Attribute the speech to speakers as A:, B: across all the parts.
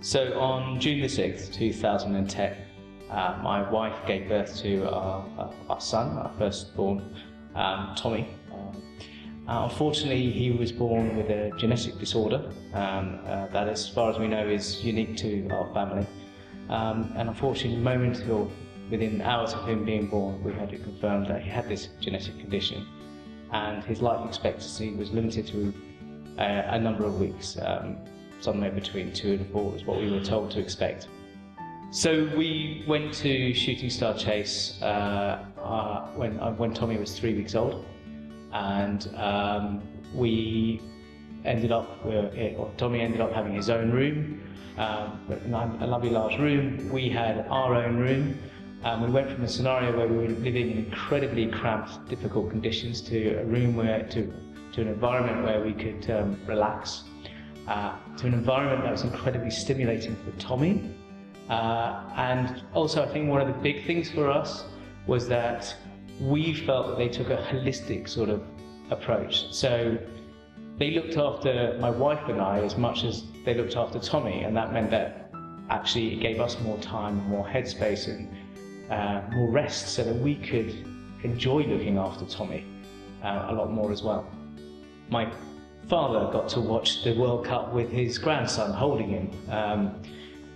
A: So on June the 6th, 2010, my wife gave birth to our son, our firstborn, Tommy. Unfortunately, he was born with a genetic disorder that, as far as we know, is unique to our family. And unfortunately, the moment or within hours of him being born, we had it confirmed that he had this genetic condition, and his life expectancy was limited to a number of weeks, somewhere between 2 and 4 is what we were told to expect. So we went to Shooting Star Chase when Tommy was 3 weeks old, and Tommy ended up having his own room, a lovely large room. We had our own room. We went from a scenario where we were living in incredibly cramped, difficult conditions to a room to an environment where we could relax, to an environment that was incredibly stimulating for Tommy. And also, I think one of the big things for us was that we felt that they took a holistic sort of approach. So they looked after my wife and I as much as they looked after Tommy, and that meant that actually it gave us more time, more headspace, and more rest, so that we could enjoy looking after Tommy a lot more as well. My father got to watch the World Cup with his grandson holding him,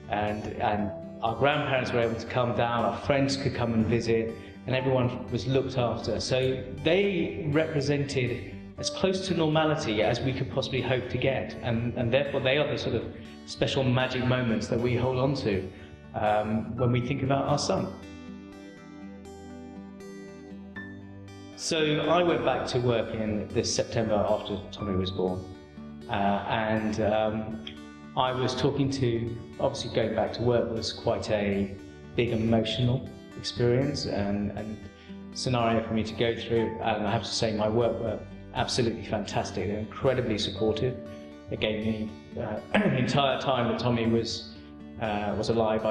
A: and our grandparents were able to come down, our friends could come and visit, and everyone was looked after. So they represented as close to normality as we could possibly hope to get, and therefore they are the sort of special magic moments that we hold on to when we think about our son. So I went back to work in this September after Tommy was born, and I was talking to, obviously going back to work was quite a big emotional experience and scenario for me to go through, and I have to say my work were absolutely fantastic. They're incredibly supportive. They gave me the entire time that Tommy was alive.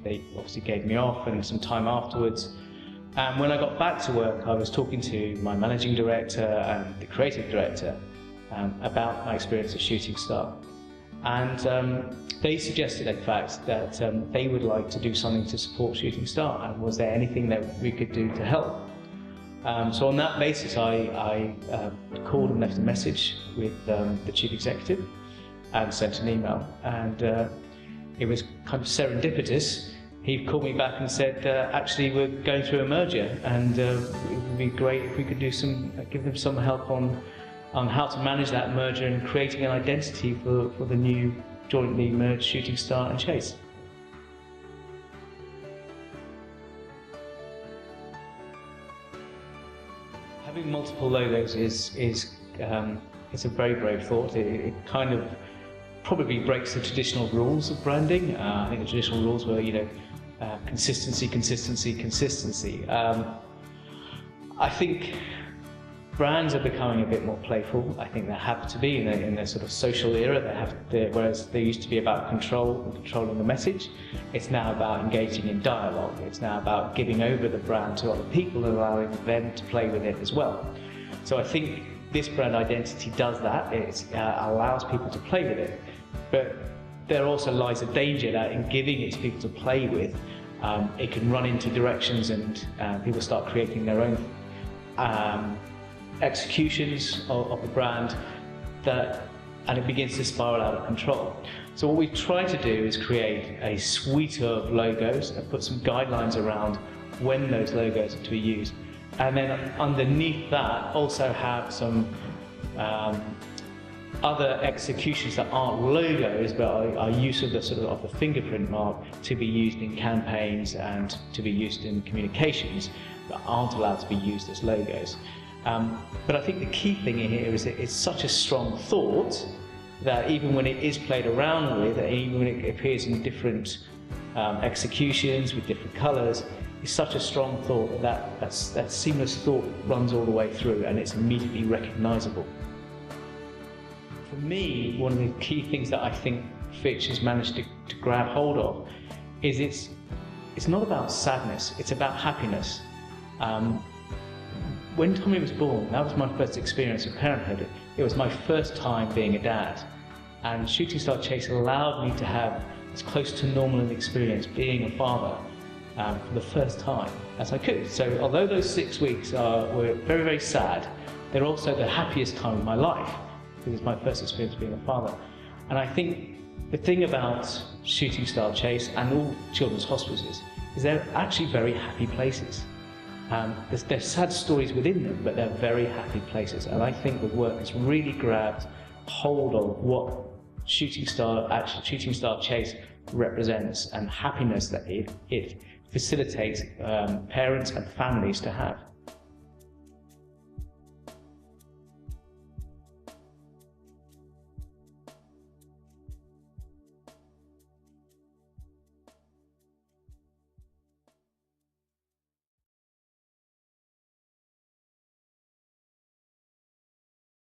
A: They obviously gave me off and some time afterwards. And when I got back to work, I was talking to my managing director and the creative director about my experience at Shooting Star. And they suggested, in fact, that they would like to do something to support Shooting Star, and was there anything that we could do to help? So on that basis, I called and left a message with the chief executive and sent an email. And it was kind of serendipitous. He called me back and said, actually, we're going through a merger, and it would be great if we could do give them some help on how to manage that merger and creating an identity for the new jointly merged Shooting Star and Chase. Having multiple logos is a very brave thought. It kind of probably breaks the traditional rules of branding. I think the traditional rules were, consistency, consistency, consistency. I think brands are becoming a bit more playful. I think they have to be in their sort of social era. Whereas they used to be about control and controlling the message, it's now about engaging in dialogue. It's now about giving over the brand to other people and allowing them to play with it as well. So I think this brand identity does that. It allows people to play with it. But there also lies a danger that in giving it to people to play with, it can run into directions and people start creating their own executions of the brand, and it begins to spiral out of control. So what we try to do is create a suite of logos and put some guidelines around when those logos are to be used, and then underneath that also have some other executions that aren't logos but are use of the fingerprint mark to be used in campaigns and to be used in communications, but aren't allowed to be used as logos. But I think the key thing here is that it's such a strong thought that even when it is played around with, even when it appears in different executions with different colours, it's such a strong thought that seamless thought runs all the way through, and it's immediately recognisable. For me, one of the key things that I think Fitch has managed to grab hold of is it's not about sadness, it's about happiness. When Tommy was born, that was my first experience of parenthood. It was my first time being a dad, and Shooting Star Chase allowed me to have as close to normal an experience being a father for the first time as I could. So although those 6 weeks were very, very sad, they're also the happiest time of my life, because it's my first experience being a father. And I think the thing about Shooting Star Chase and all children's hospices is they're actually very happy places. There's sad stories within them, but they're very happy places. And I think the work has really grabbed hold of what Shooting Star Chase represents, and happiness that it facilitates parents and families to have.